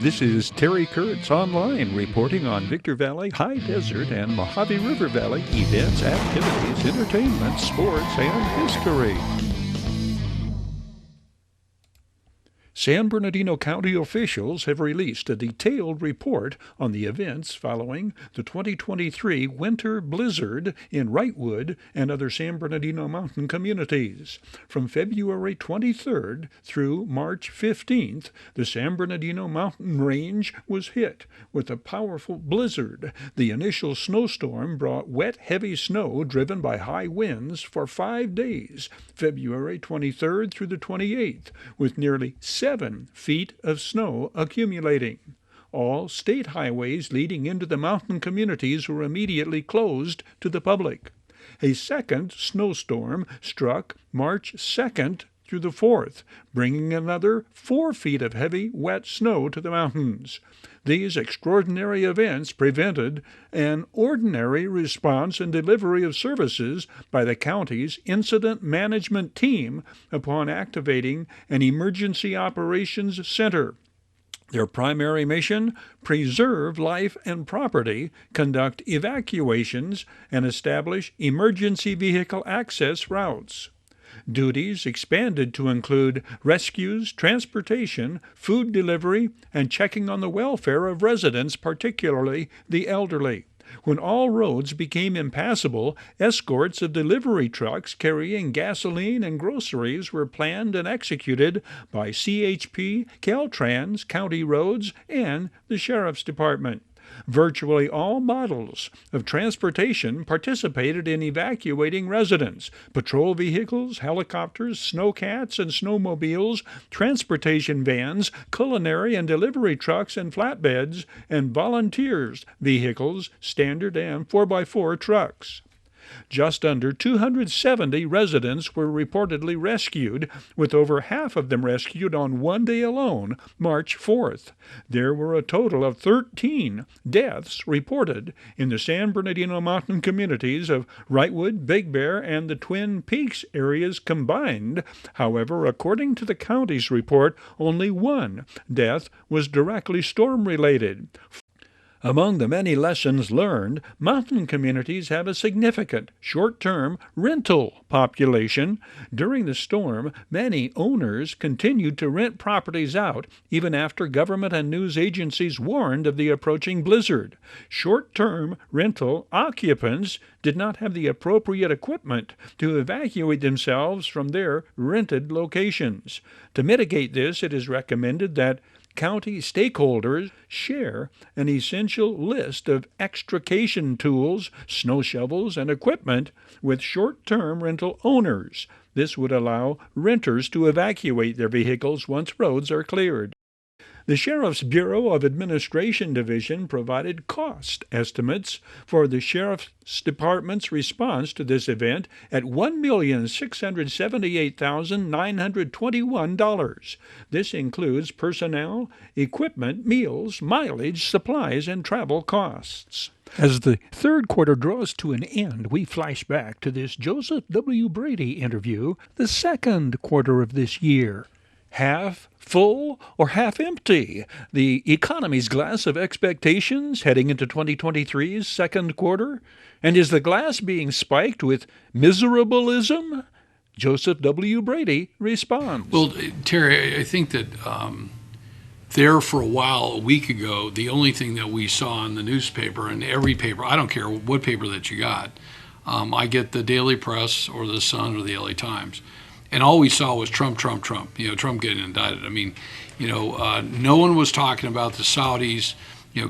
This is Terry Kurtz On-Line reporting on Victor Valley, High Desert, and Mojave River Valley events, activities, entertainment, sports, and history. San Bernardino County officials have released a detailed report on the events following the 2023 winter blizzard in Wrightwood and other San Bernardino mountain communities. From February 23rd through March 15th, the San Bernardino mountain range was hit with a powerful blizzard. The initial snowstorm brought wet, heavy snow driven by high winds for 5 days, February 23rd through the 28th, with nearly 7 feet of snow accumulating. All state highways leading into the mountain communities were immediately closed to the public. A second snowstorm struck March 2nd through the 4th, bringing another 4 feet of heavy, wet snow to the mountains. These extraordinary events prevented an ordinary response and delivery of services by the county's incident management team upon activating an emergency operations center. Their primary mission: preserve life and property, conduct evacuations, and establish emergency vehicle access routes. Duties expanded to include rescues, transportation, food delivery, and checking on the welfare of residents, particularly the elderly. When all roads became impassable, escorts of delivery trucks carrying gasoline and groceries were planned and executed by CHP, Caltrans, county roads, and the Sheriff's Department. Virtually all models of transportation participated in evacuating residents: patrol vehicles, helicopters, snowcats and snowmobiles, transportation vans, culinary and delivery trucks and flatbeds, and volunteers vehicles, standard and 4x4 trucks. Just under 270 residents were reportedly rescued, with over half of them rescued on one day alone, March 4th. There were a total of 13 deaths reported in the San Bernardino mountain communities of Wrightwood, Big Bear, and the Twin Peaks areas combined. However, according to the county's report, only one death was directly storm-related. Among the many lessons learned, mountain communities have a significant short-term rental population. During the storm, many owners continued to rent properties out even after government and news agencies warned of the approaching blizzard. Short-term rental occupants did not have the appropriate equipment to evacuate themselves from their rented locations. To mitigate this, it is recommended that county stakeholders share an essential list of extrication tools, snow shovels, and equipment with short-term rental owners. This would allow renters to evacuate their vehicles once roads are cleared. The Sheriff's Bureau of Administration Division provided cost estimates for the Sheriff's Department's response to this event at $1,678,921. This includes personnel, equipment, meals, mileage, supplies, and travel costs. As the third quarter draws to an end, we flash back to this Joseph W. Brady interview, the second quarter of this year. Half full or half empty? The economy's glass of expectations heading into 2023's second quarter? And is the glass being spiked with miserableism? Joseph W. Brady responds. Well, Terry, I think that there for a while, a week ago, the only thing that we saw in the newspaper, and every paper, I don't care what paper that you got, I get the Daily Press or the Sun or the LA Times. And all we saw was Trump, Trump, Trump. Trump getting indicted. I mean, no one was talking about the Saudis,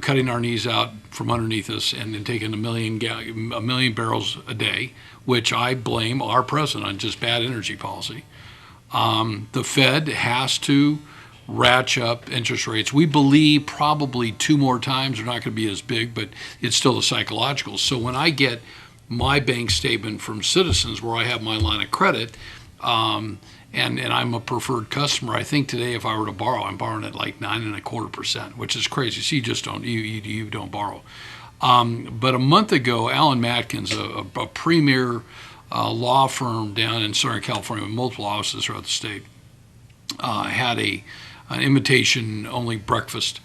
cutting our knees out from underneath us and then taking a million barrels a day, which I blame our president on just bad energy policy. The Fed has to ratchet up interest rates. We believe probably 2 more times. They're not going to be as big, but it's still the psychological. So when I get my bank statement from Citizens where I have my line of credit, and I'm a preferred customer. I think today if I were to borrow, I'm borrowing at like 9.25%, which is crazy. So you don't borrow. But a month ago, Alan Matkins, a premier law firm down in Southern California with multiple offices throughout the state, had an invitation-only breakfast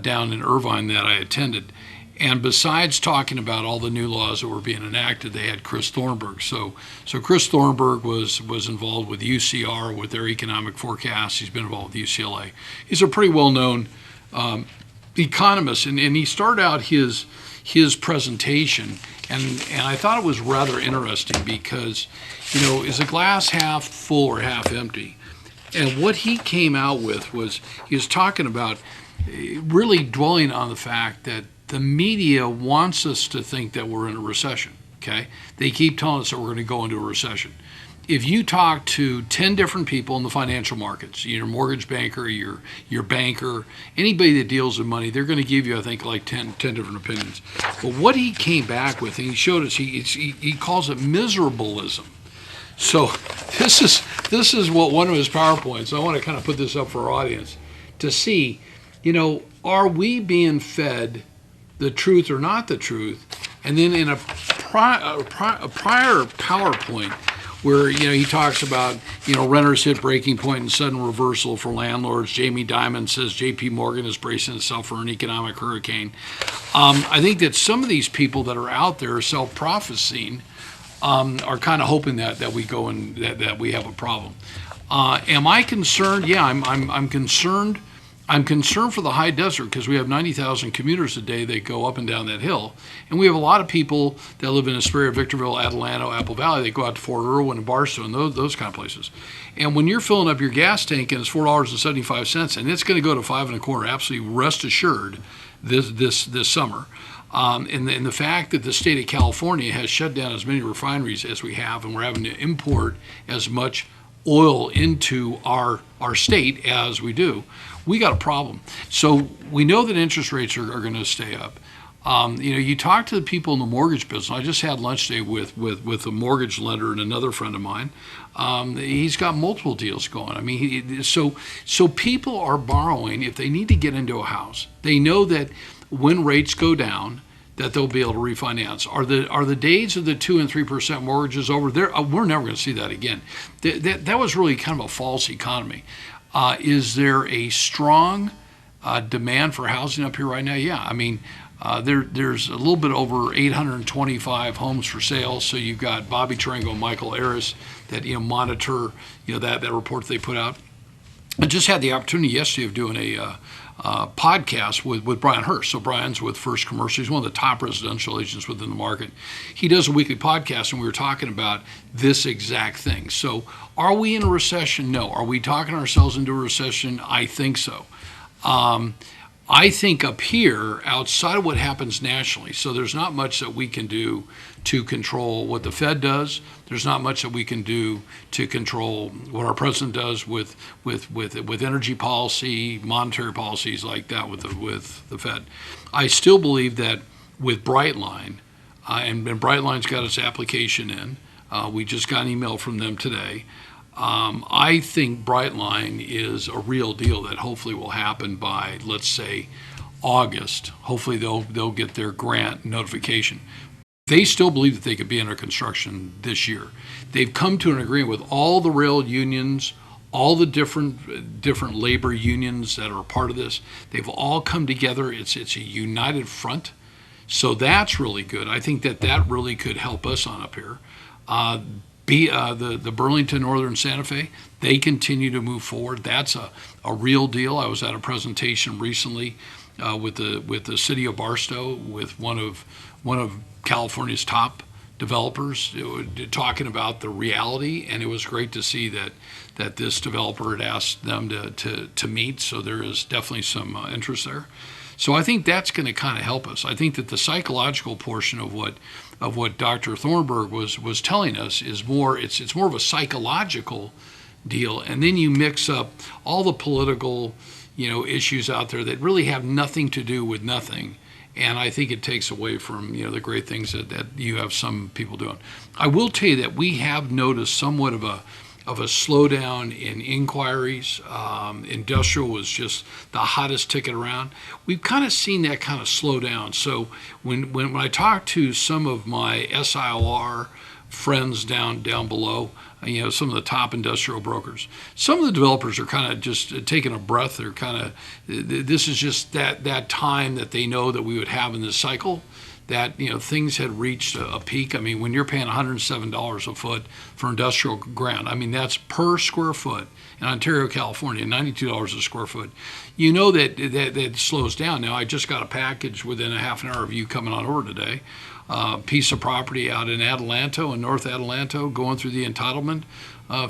down in Irvine that I attended. And besides talking about all the new laws that were being enacted, they had Chris Thornburg. So Chris Thornburg was involved with UCR with their economic forecasts. He's been involved with UCLA. He's a pretty well-known economist, and he started out his presentation, and I thought it was rather interesting because, is the glass half full or half empty? And what he came out with was he was talking about really dwelling on the fact that the media wants us to think that we're in a recession, okay? They keep telling us that we're going to go into a recession. If you talk to 10 different people in the financial markets, your mortgage banker, your banker, anybody that deals with money, they're going to give you, I think, like 10 different opinions. But what he came back with, and he showed us, he calls it miserableism. So this is what one of his PowerPoints, I want to kind of put this up for our audience to see, are we being fed the truth or not the truth? And then in a prior PowerPoint where, he talks about, renters hit breaking point and sudden reversal for landlords. Jamie Dimon says JP Morgan is bracing itself for an economic hurricane. I think that some of these people that are out there self-prophesying are kind of hoping that we go and that we have a problem. Am I concerned? Yeah, I'm concerned. I'm concerned for the high desert because we have 90,000 commuters a day that go up and down that hill. And we have a lot of people that live in Astoria, Victorville, Adelanto, Apple Valley. They go out to Fort Irwin and Barstow and those kind of places. And when you're filling up your gas tank and it's $4.75 and it's going to go to $5.25, absolutely rest assured this summer. And the fact that the state of California has shut down as many refineries as we have, and we're having to import as much oil into our state as we do, we got a problem. So we know that interest rates are going to stay up. You talk to the people in the mortgage business. I just had lunch today with a mortgage lender and another friend of mine. He's got multiple deals going. I mean, so people are borrowing if they need to get into a house. They know that when rates go down, that they'll be able to refinance. Are the days of the 2% and 3% mortgages over? We're never going to see that again. That was really kind of a false economy. Is there a strong demand for housing up here right now? Yeah, I mean, there's a little bit over 825 homes for sale. So you've got Bobby Tarango and Michael Aris that monitor that report they put out. I just had the opportunity yesterday of doing a podcast with Brian Hurst. So Brian's with First Commercial. He's one of the top residential agents within the market. He does a weekly podcast, and we were talking about this exact thing. So are we in a recession? No. Are we talking ourselves into a recession? I think so. I think up here, outside of what happens nationally, so there's not much that we can do to control what the Fed does. There's not much that we can do to control what our president does with energy policy, monetary policies like that with the Fed. I still believe that with Brightline, and Brightline's got its application in. We just got an email from them today. I think Brightline is a real deal that hopefully will happen by, let's say, August. Hopefully they'll get their grant notification. They still believe that they could be under construction this year. They've come to an agreement with all the rail unions, all the different labor unions that are a part of this. They've all come together. It's a united front. So that's really good. I think that really could help us on up here. The Burlington Northern Santa Fe, they continue to move forward. That's a real deal. I was at a presentation recently with the city of Barstow with one of California's top developers talking about the reality, and it was great to see that this developer had asked them to meet. So there is definitely some interest there. So I think that's going to kind of help us. I think that the psychological portion of what Dr. Thornburg was telling us is more. It's more of a psychological deal, and then you mix up all the political, issues out there that really have nothing to do with nothing. And I think it takes away from the great things that you have some people doing. I will tell you that we have noticed somewhat of a slowdown in inquiries. Industrial was just the hottest ticket around. We've kind of seen that kind of slow down. So when I talk to some of my SIOR friends down below, some of the top industrial brokers. Some of the developers are kind of just taking a breath. They're kind of, this is just that time that they know that we would have in this cycle, that things had reached a peak. I mean, when you're paying $107 a foot for industrial ground, I mean, that's per square foot. In Ontario, California, $92 a square foot. That slows down. Now, I just got a package within a half an hour of you coming on over today. Piece of property out in Adelanto, in North Adelanto, going through the entitlement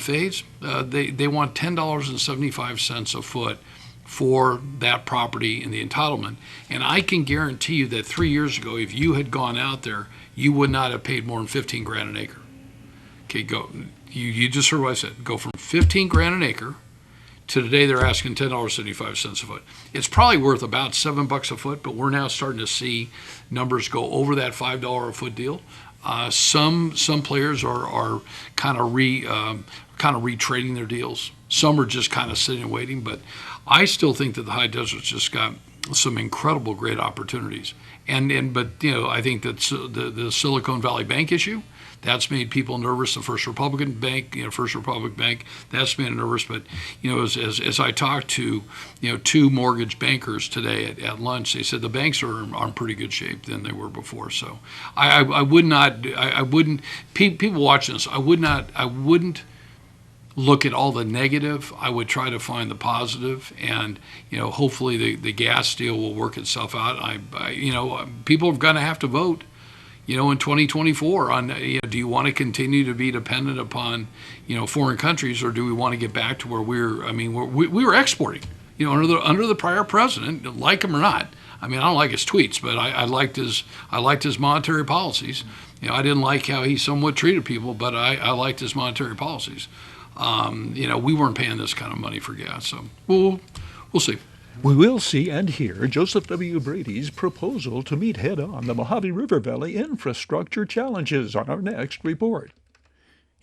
phase. They want $10.75 a foot for that property in the entitlement. And I can guarantee you that 3 years ago, if you had gone out there, you would not have paid more than 15 grand an acre. Okay, go. You just heard what I said. Go from 15 grand an acre to today they're asking $10.75 a foot. It's probably worth about $7 a foot, but we're now starting to see numbers go over that $5 a foot deal. Some players are kind of retrading their deals. Some are just kind of sitting and waiting, but I still think that the high desert's just got some incredible great opportunities. But I think that the Silicon Valley Bank issue, that's made people nervous. The First Republic Bank, that's made it nervous. But as I talked to two mortgage bankers today at lunch, they said the banks are in pretty good shape than they were before. So I wouldn't. People watching this, I wouldn't look at all the negative. I would try to find the positive, and hopefully the gas deal will work itself out. People are going to have to vote. In 2024 on, do you want to continue to be dependent upon, foreign countries, or do we want to get back to where we were exporting, under the prior president, like him or not. I mean, I don't like his tweets, but I liked his monetary policies. I didn't like how he somewhat treated people, but I liked his monetary policies. We weren't paying this kind of money for gas, so we'll see. We will see and hear Joseph W. Brady's proposal to meet head-on the Mojave River Valley infrastructure challenges on our next report.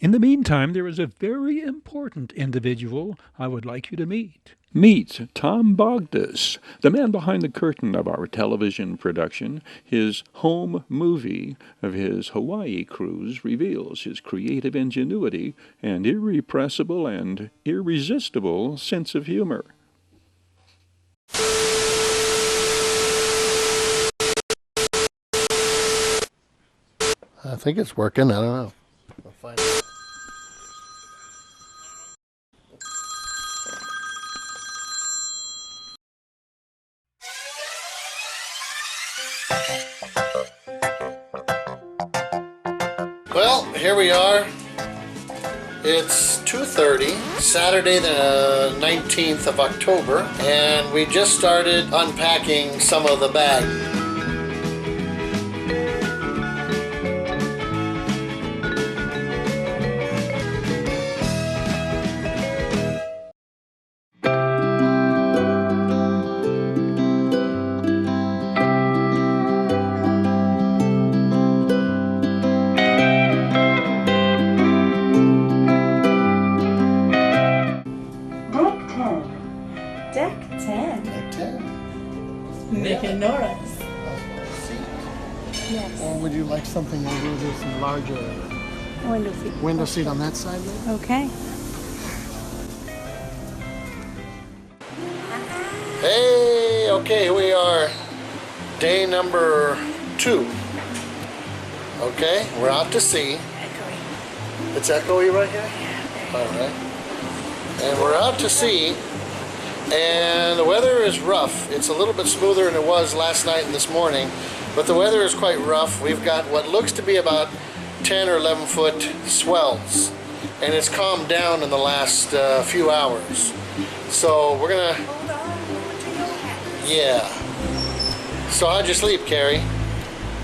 In the meantime, there is a very important individual I would like you to meet. Meet Tom Bogdas, the man behind the curtain of our television production. His home movie of his Hawaii cruise reveals his creative ingenuity and irrepressible and irresistible sense of humor. I think it's working. I don't know. We'll find out. Well, here we are. It's 2:30, Saturday the 19th of October, and we just started unpacking some of the bag. Something a little bit larger window seat on that side there. Okay. Hey, okay, here we are, day number 2. Okay, we're out to sea. Echoey. It's echoey right here? Yeah. All right. And we're out to sea, and the weather is rough. It's a little bit smoother than it was last night and this morning. But the weather is quite rough. We've got what looks to be about 10 or 11 foot swells, and it's calmed down in the last few hours. So we're gonna, yeah. So how'd you sleep, Carrie?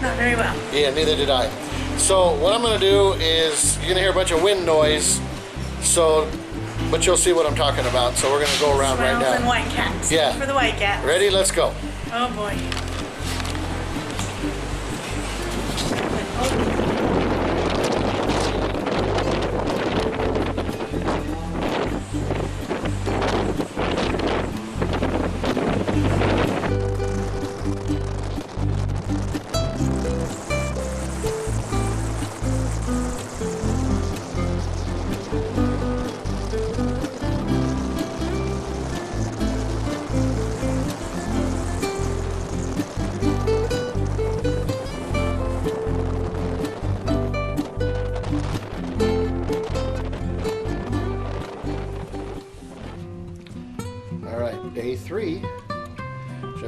Not very well. Yeah, neither did I. So what I'm gonna do is, you're gonna hear a bunch of wind noise, but you'll see what I'm talking about. So we're gonna go around right now. Swells and white cats. Yeah. For the white cats. Ready? Let's go. Oh boy.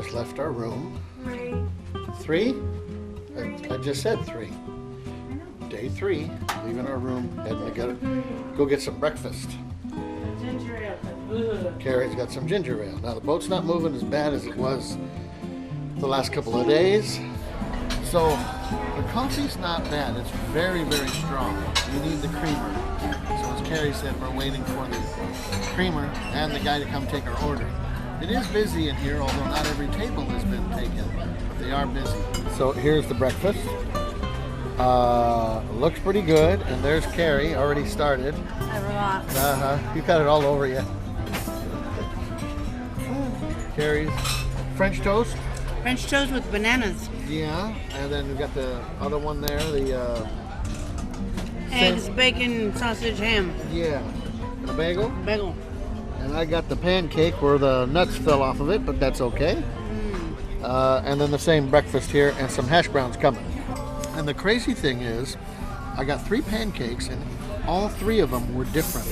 just left our room. 3? I just said 3. Day 3, leaving our room, heading to go get some breakfast. Ginger ale. Carrie's got some ginger ale. Now the boat's not moving as bad as it was the last couple of days. So the coffee's not bad. It's very, very strong. You need the creamer. So as Carrie said, we're waiting for the creamer and the guy to come take our order. It is busy in here, although not every table has been taken, but they are busy. So here's the breakfast. Looks pretty good, and there's Carrie, already started. I relax. You got it all over you. Carrie's French toast. French toast with bananas. Yeah, and then we got the other one there, the Eggs, bacon, sausage, ham. yeah, a bagel. Bagel. And I got the pancake where the nuts fell off of it, but that's okay. And then the same breakfast here and some hash browns coming. And the crazy thing is, I got 3 pancakes and all 3 of them were different.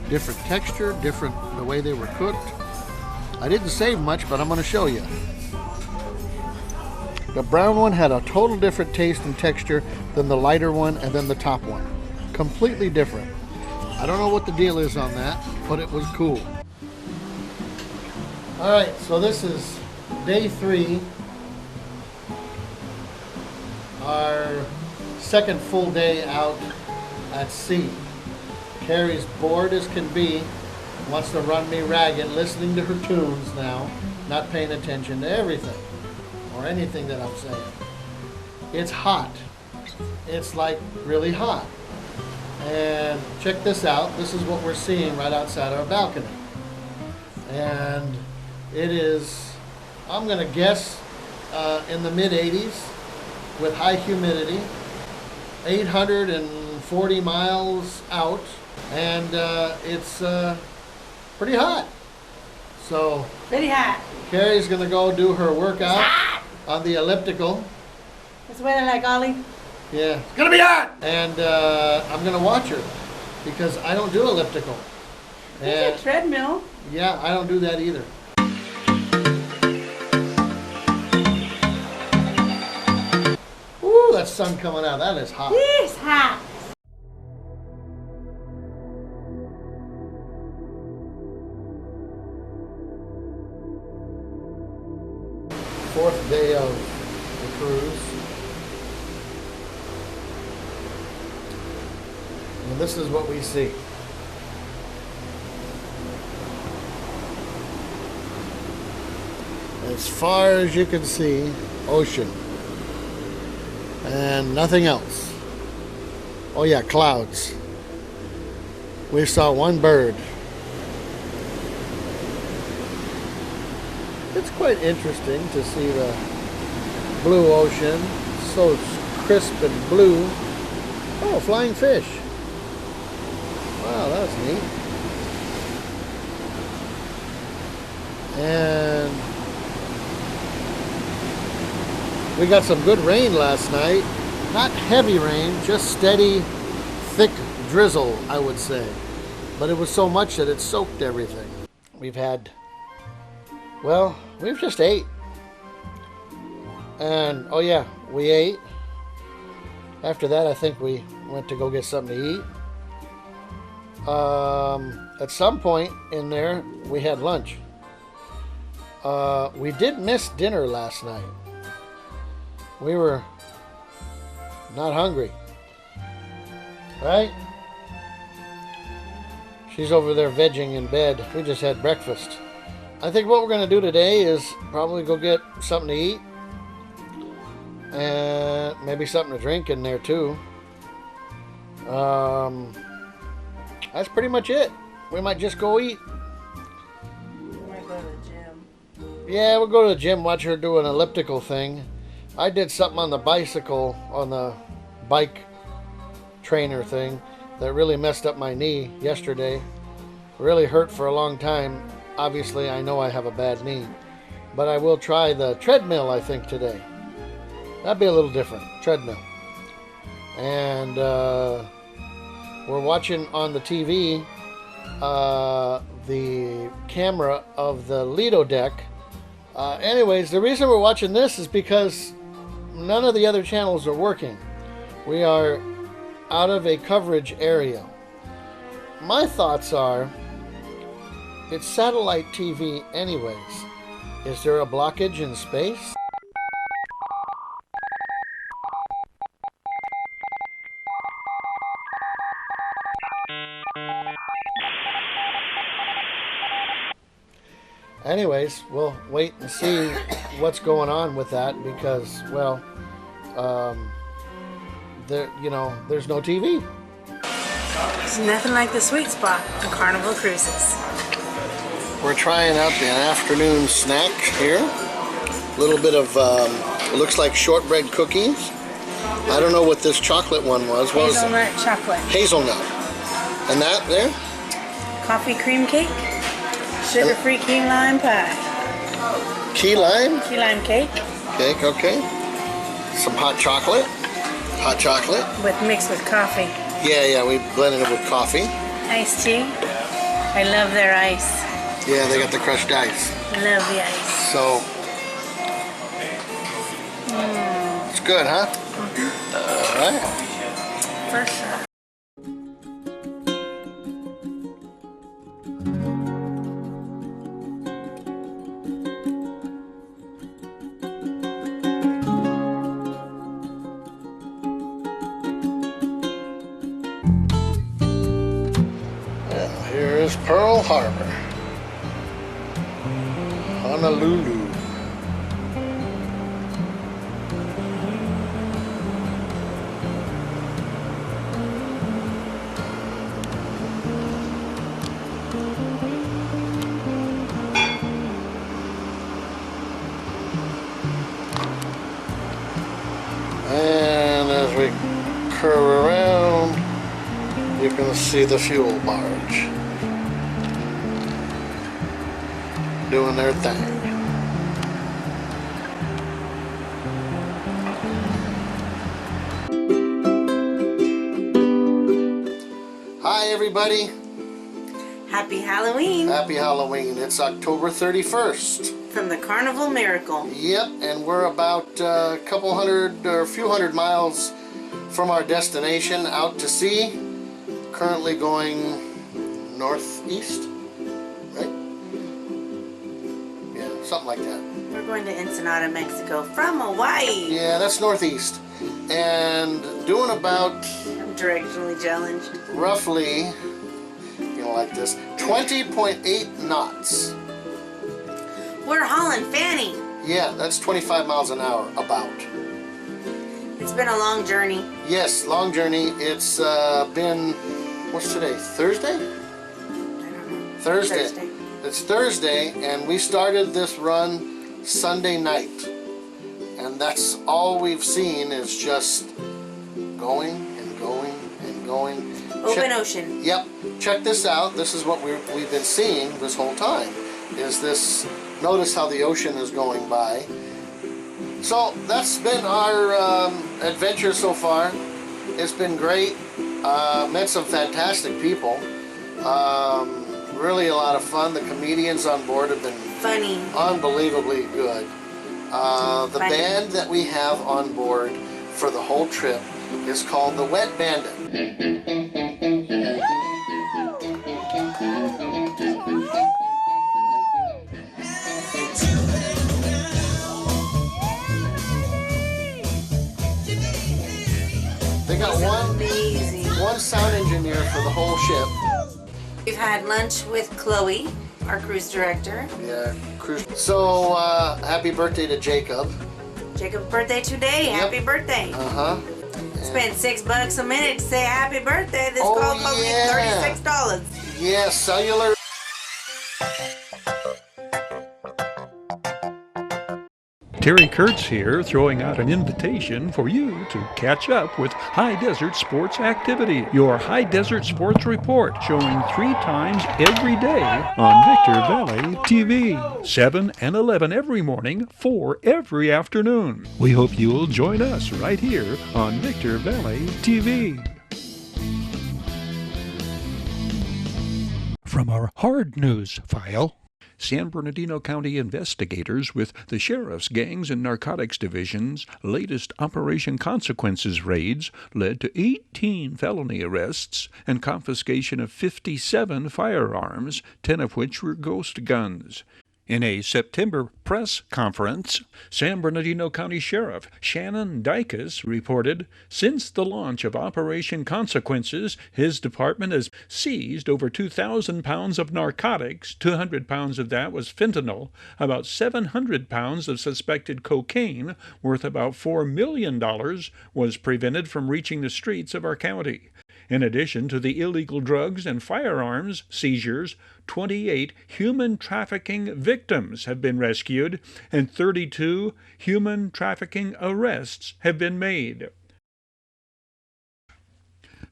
Different texture, different the way they were cooked. I didn't save much, but I'm going to show you. The brown one had a total different taste and texture than the lighter one and then the top one. Completely different. I don't know what the deal is on that, but it was cool. Alright, so this is day 3. Our second full day out at sea. Carrie's bored as can be, wants to run me ragged, listening to her tunes now, not paying attention to everything or anything that I'm saying. It's hot. It's like really hot. And check this out. This is what we're seeing right outside our balcony. And it is, I'm going to guess, in the mid-80s with high humidity, 840 miles out, and it's pretty hot. So Pretty hot. Carrie's going to go do her workout on the elliptical. That's the weather like, Ollie. Yeah. It's gonna be hot! And I'm going to watch her because I don't do elliptical. There's a treadmill. Yeah, I don't do that either. Ooh, that sun coming out. That is hot. It's hot. Fourth day of the cruise. And this is what we see. As far as you can see, ocean. And nothing else. Oh yeah, clouds. We saw one bird. It's quite interesting to see the blue ocean, so crisp and blue. Oh, flying fish. Wow, that's neat. And we got some good rain last night. Not heavy rain, just steady, thick drizzle, I would say. But it was so much that it soaked everything. We've just ate. And, oh yeah, we ate. After that, I think we went to go get something to eat. At some point in there, we had lunch. We did miss dinner last night. We were not hungry. Right? She's over there vegging in bed. We just had breakfast. I think what we're going to do today is probably go get something to eat. And maybe something to drink in there too. That's pretty much it. We might just go eat. We might go to the gym. Yeah, we'll go to the gym, watch her do an elliptical thing. I did something on the bicycle, on the bike trainer thing, that really messed up my knee yesterday. Really hurt for a long time. Obviously, I know I have a bad knee. But I will try the treadmill, I think, today. That'd be a little different. Treadmill. And we're watching on the TV the camera of the Lido deck Anyways, the reason we're watching this is because none of the other channels are working. We are out of a coverage area. My thoughts are, it's satellite TV anyways. Is there a blockage in space? Anyways, we'll wait and see what's going on with that because, well, there's no TV. It's nothing like the sweet spot on Carnival Cruises. We're trying out the afternoon snack here. A little bit of, it looks like shortbread cookies. I don't know what this chocolate one was. What was it? Hazelnut chocolate. Hazelnut. And that there? Coffee cream cake. Sugar-free key lime pie. Key lime? Key lime cake. Cake, okay. Some hot chocolate. Hot chocolate. Mixed with coffee. Yeah, we blended it with coffee. Iced tea. I love their ice. Yeah, they got the crushed ice. Love the ice. So, it's good, huh? All right. For sure. Here's Pearl Harbor, Honolulu. And as we curve around, you can see the fuel barge doing their thing. Hi everybody. Happy Halloween Happy Halloween. It's October 31st. from the Carnival Miracle. Yep, and we're about a couple hundred or a few hundred miles from our destination out to sea. Currently going northeast, right? Yeah, something like that. We're going to Ensenada, Mexico from Hawaii. Yeah, that's northeast. And doing about I'm directionally challenged. roughly, like this, 20.8 knots. We're hauling Fanny. Yeah, that's 25 miles an hour, about. It's been a long journey. Yes, long journey. It's been, what's today, Thursday? I don't know. Thursday. It's Thursday, and we started this run Sunday night. And that's all we've seen is just going and going and going. Open ocean. Yep. Check this out. This is what we've been seeing this whole time. Is this, notice how the ocean is going by. So that's been our adventure so far. It's been great. Met some fantastic people. Really a lot of fun. The comedians on board have been Funny. unbelievably good. The band that we have on board for the whole trip is called the Wet Bandit. They got one sound engineer for the whole ship. We've had lunch with Chloe, our cruise director. Yeah, cruise. So happy birthday to Jacob. Jacob's birthday today. Yep. Happy birthday. Spent $6 a minute to say happy birthday. This call cost me $36. Yeah, cellular. Terry Kurtz here, throwing out an invitation for you to catch up with High Desert Sports Activity, your High Desert Sports Report, showing 3 times every day on Victor Valley TV, 7 and 11 every morning, 4 every afternoon. We hope you'll join us right here on Victor Valley TV. From our hard news file, San Bernardino County investigators with the Sheriff's Gangs and Narcotics Division's latest Operation Consequences raids led to 18 felony arrests and confiscation of 57 firearms, 10 of which were ghost guns. In a September press conference, San Bernardino County Sheriff Shannon Dykes reported, since the launch of Operation Consequences, his department has seized over 2,000 pounds of narcotics. 200 pounds of that was fentanyl. About 700 pounds of suspected cocaine, worth about $4 million, was prevented from reaching the streets of our county. In addition to the illegal drugs and firearms seizures, 28 human trafficking victims have been rescued and 32 human trafficking arrests have been made.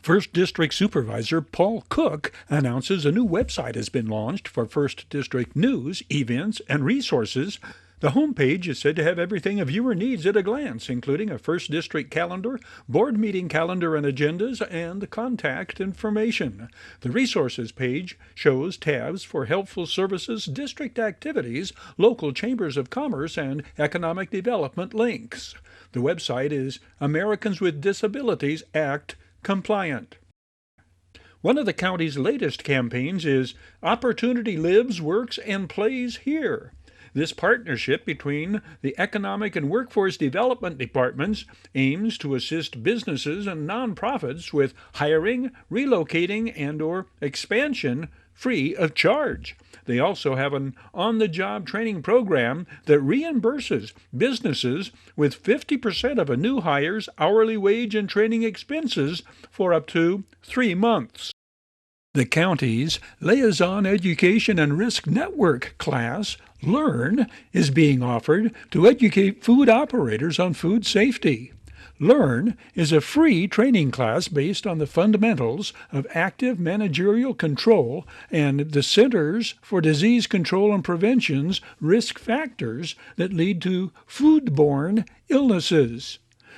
First District Supervisor Paul Cook announces a new website has been launched for First District news, events, and resources. The homepage is said to have everything a viewer needs at a glance, including a First District calendar, board meeting calendar and agendas, and contact information. The resources page shows tabs for helpful services, district activities, local chambers of commerce, and economic development links. The website is Americans with Disabilities Act compliant. One of the county's latest campaigns is Opportunity Lives, Works, and Plays Here. This partnership between the Economic and Workforce Development Departments aims to assist businesses and nonprofits with hiring, relocating, and/or expansion free of charge. They also have an on-the-job training program that reimburses businesses with 50% of a new hire's hourly wage and training expenses for up to 3 months. The county's Liaison Education and Risk Network class, LEARN, is being offered to educate food operators on food safety. LEARN is a free training class based on the fundamentals of active managerial control and the Centers for Disease Control and Prevention's risk factors that lead to foodborne illnesses.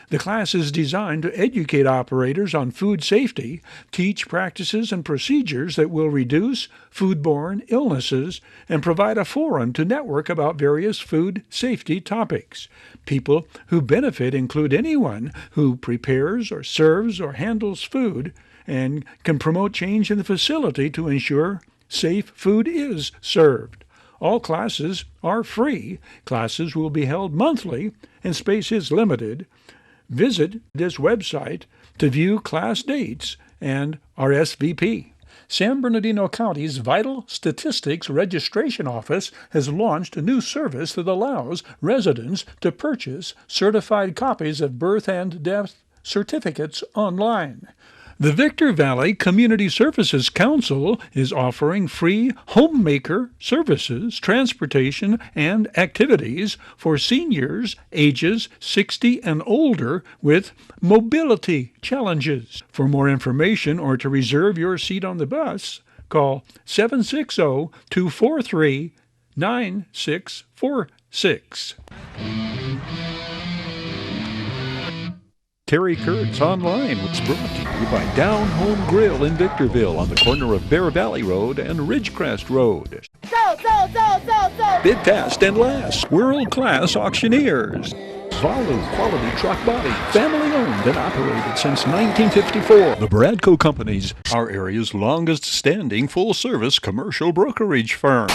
The class is designed to educate operators on food safety, teach practices and procedures that will reduce foodborne illnesses, and provide a forum to network about various food safety topics. People who benefit include anyone who prepares or serves or handles food and can promote change in the facility to ensure safe food is served. All classes are free. Classes will be held monthly, and space is limited. Visit this website to view class dates and RSVP. San Bernardino County's Vital Statistics Registration Office has launched a new service that allows residents to purchase certified copies of birth and death certificates online. The Victor Valley Community Services Council is offering free homemaker services, transportation, and activities for seniors ages 60 and older with mobility challenges. For more information or to reserve your seat on the bus, call 760-243-9646. Terry Kurtz On-Line was brought to you by Down Home Grill in Victorville on the corner of Bear Valley Road and Ridgecrest Road. So. Bid fast and last. World-class auctioneers. Valu Quality Truck Body. Family-owned and operated since 1954. The Bradco Companies, our area's longest-standing full-service commercial brokerage firm.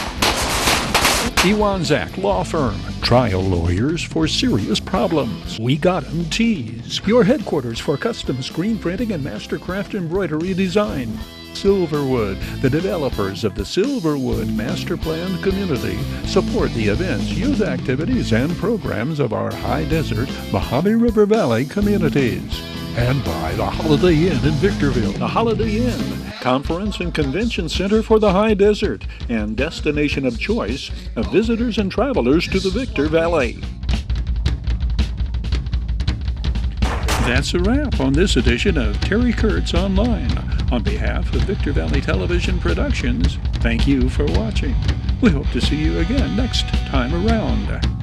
Iwanzak Law Firm. Trial lawyers for serious problems. We Got 'em Tees. Your headquarters for custom screen printing and mastercraft embroidery design. Silverwood. The developers of the Silverwood Master Plan community support the events, youth activities, and programs of our high desert Mojave River Valley communities. And by the Holiday Inn in Victorville. The Holiday Inn, conference and convention center for the high desert and destination of choice of visitors and travelers to the Victor Valley. That's a wrap on this edition of Terry Kurtz On-Line. On behalf of Victor Valley Television Productions, thank you for watching. We hope to see you again next time around.